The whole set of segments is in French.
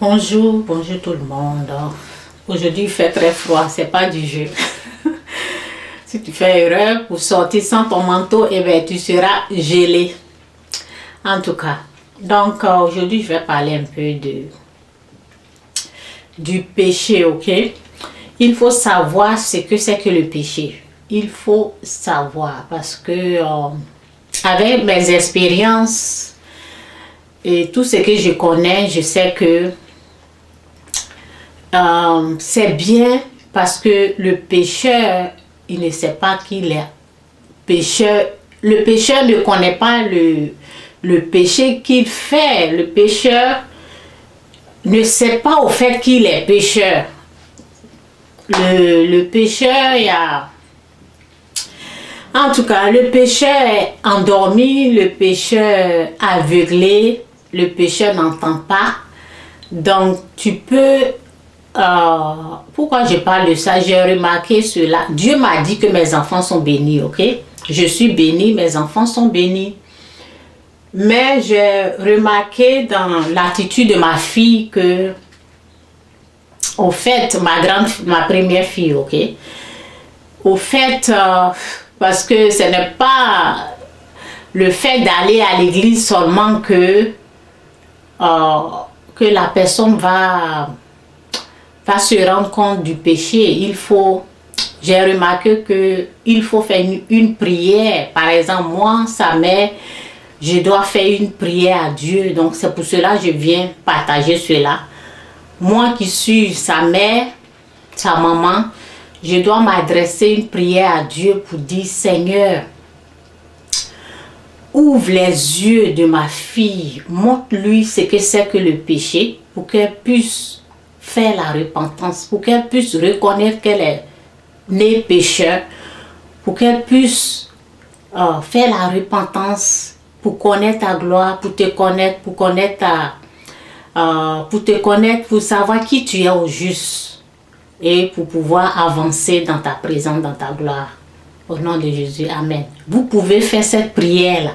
Bonjour tout le monde. Aujourd'hui il fait très froid, c'est pas du jeu. Si tu fais erreur pour sortir sans ton manteau, eh bien, tu seras gelé. En tout cas, donc aujourd'hui je vais parler un peu du péché, ok? Il faut savoir ce que c'est que le péché. Il faut savoir parce que avec mes expériences et tout ce que je connais, je sais que c'est bien parce que le pécheur, il ne sait pas qu'il est pécheur. Le pécheur ne connaît pas le péché qu'il fait. Le pécheur ne sait pas au fait qu'il est pécheur. Le pécheur, il y a... En tout cas, le pécheur est endormi, le pécheur aveuglé, le pécheur n'entend pas. Donc, tu peux... pourquoi je parle de ça? J'ai remarqué cela. Dieu m'a dit que mes enfants sont bénis, ok? Je suis bénie, mes enfants sont bénis. Mais j'ai remarqué dans l'attitude de ma fille que, au fait, ma première fille, ok? Au fait, parce que ce n'est pas le fait d'aller à l'église seulement que la personne va se rendre compte du péché. J'ai remarqué qu'il faut faire une prière. Par exemple, moi, sa mère, je dois faire une prière à Dieu. Donc, c'est pour cela que je viens partager cela. Moi qui suis sa mère, sa maman, je dois m'adresser une prière à Dieu pour dire, Seigneur, ouvre les yeux de ma fille, montre-lui ce que c'est que le péché, pour qu'elle puisse faire la repentance, pour qu'elle puisse reconnaître qu'elle est née pécheur, pour qu'elle puisse faire la repentance, pour connaître ta gloire, pour te connaître, pour savoir qui tu es au juste et pour pouvoir avancer dans ta présence, dans ta gloire. Au nom de Jésus, Amen. Vous pouvez faire cette prière-là.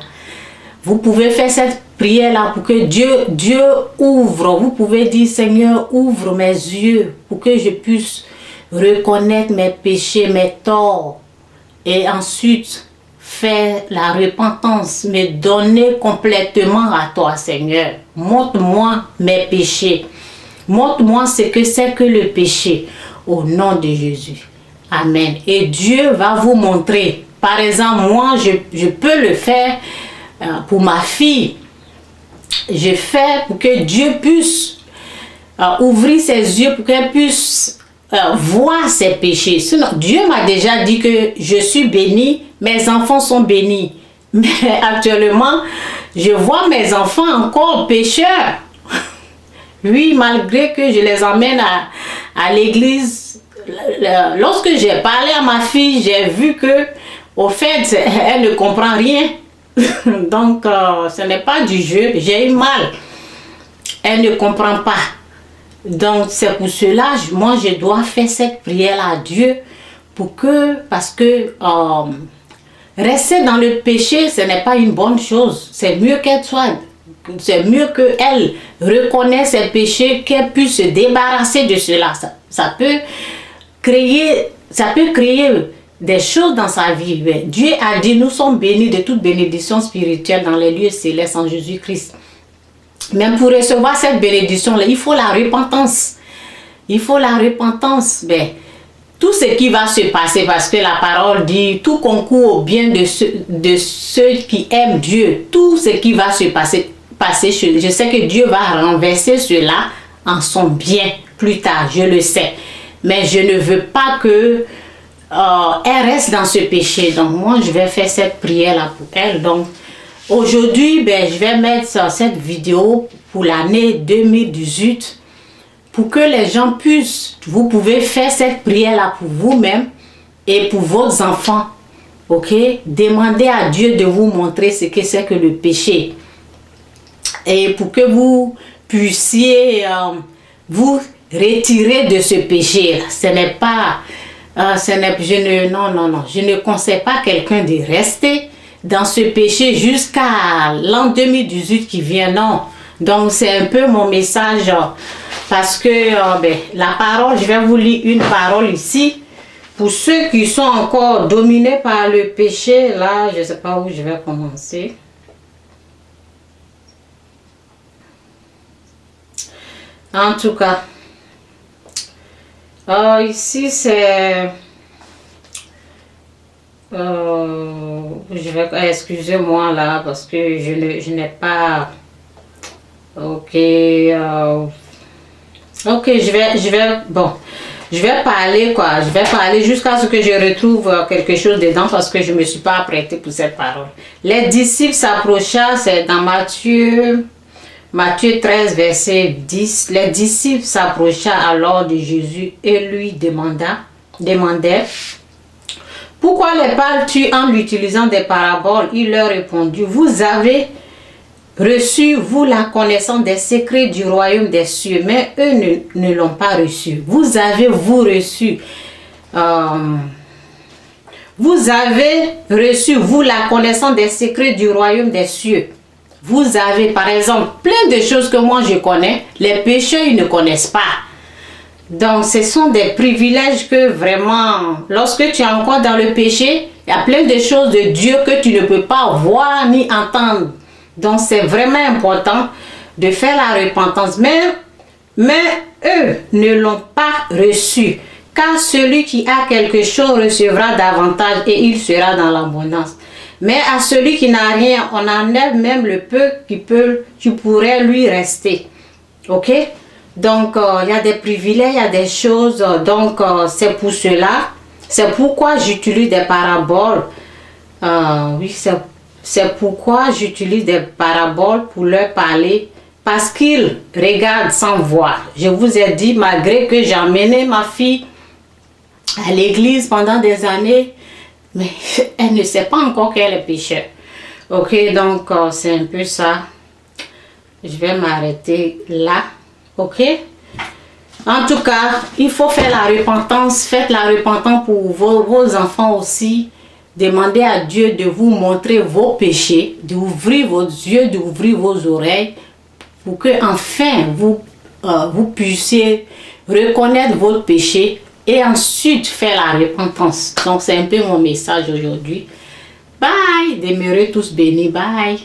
Vous pouvez faire cette prière-là pour que Dieu ouvre. Vous pouvez dire, Seigneur, ouvre mes yeux pour que je puisse reconnaître mes péchés, mes torts. Et ensuite, faire la repentance, me donner complètement à toi, Seigneur. Montre-moi mes péchés. Montre-moi ce que c'est que le péché. Au nom de Jésus. Amen. Et Dieu va vous montrer. Par exemple, moi, je peux le faire pour ma fille. Je fais pour que Dieu puisse ouvrir ses yeux, pour qu'elle puisse voir ses péchés. Sinon, Dieu m'a déjà dit que je suis bénie, mes enfants sont bénis. Mais actuellement, je vois mes enfants encore pécheurs. Oui, malgré que je les emmène à l'église, lorsque j'ai parlé à ma fille, j'ai vu que, au fait, elle ne comprend rien. Donc, ce n'est pas du jeu. J'ai eu mal. Elle ne comprend pas. Donc, c'est pour cela, moi, je dois faire cette prière à Dieu parce que rester dans le péché, ce n'est pas une bonne chose. C'est mieux qu'elle soit. C'est mieux qu'elle reconnaisse ses péchés, qu'elle puisse se débarrasser de cela. Ça peut créer des choses dans sa vie. Dieu a dit, nous sommes bénis de toute bénédiction spirituelle dans les lieux célestes en Jésus-Christ. Mais pour recevoir cette bénédiction-là, il faut la repentance. Il faut la repentance. Ben, tout ce qui va se passer, parce que la parole dit, tout concourt au bien de ceux qui aiment Dieu. Tout ce qui va se passer, je sais que Dieu va renverser cela en son bien plus tard, je le sais. Mais je ne veux pas que elle reste dans ce péché. Donc moi, je vais faire cette prière-là pour elle. Donc aujourd'hui, je vais mettre cette vidéo pour l'année 2018 pour que les gens puissent, vous pouvez faire cette prière-là pour vous-même et pour vos enfants. Ok? Demandez à Dieu de vous montrer ce que c'est que le péché. Et pour que vous puissiez vous retirer de ce péché. Ce n'est pas... je ne conseille pas quelqu'un de rester dans ce péché jusqu'à l'an 2018 qui vient. Non. Donc c'est un peu mon message Parce que la parole, je vais vous lire une parole ici. Pour ceux qui sont encore dominés par le péché, là, je ne sais pas où je vais commencer. En tout cas, ici c'est... excusez-moi là, parce que je n'ai pas... Ok, ok, je vais parler quoi, je vais parler jusqu'à ce que je retrouve quelque chose dedans parce que je ne me suis pas apprêtée pour cette parole. Les disciples s'approcha, c'est dans Matthieu 13, verset 10. Les disciples s'approcha alors de Jésus et lui demandèrent, pourquoi les parles-tu en utilisant des paraboles? Il leur répondit, vous avez reçu, vous, la connaissance des secrets du royaume des cieux, mais eux ne l'ont pas reçu. Vous avez reçu, vous, la connaissance des secrets du royaume des cieux. Vous avez, par exemple, plein de choses que moi je connais, les pécheurs, ils ne connaissent pas. Donc, ce sont des privilèges que vraiment, lorsque tu es encore dans le péché, il y a plein de choses de Dieu que tu ne peux pas voir ni entendre. Donc, c'est vraiment important de faire la repentance. Mais eux ne l'ont pas reçu. Car celui qui a quelque chose recevra davantage et il sera dans l'abondance. Mais à celui qui n'a rien, on enlève même le peu qui pourrait lui rester. Ok? Donc, il y a des privilèges, il y a des choses. Donc, c'est pour cela. C'est pourquoi j'utilise des paraboles. Oui, c'est pourquoi j'utilise des paraboles pour leur parler. Parce qu'ils regardent sans voir. Je vous ai dit, malgré que j'ai emmené ma fille à l'église pendant des années, mais elle ne sait pas encore qu'elle est pécheur. Ok, donc c'est un peu ça. Je vais m'arrêter là. Ok? En tout cas, il faut faire la repentance. Faites la repentance pour vos enfants aussi. Demandez à Dieu de vous montrer vos péchés, d'ouvrir vos yeux, d'ouvrir vos oreilles, pour que enfin vous puissiez reconnaître votre péché et ensuite faire la repentance. Donc c'est un peu mon message aujourd'hui. Bye, demeurez tous bénis, bye.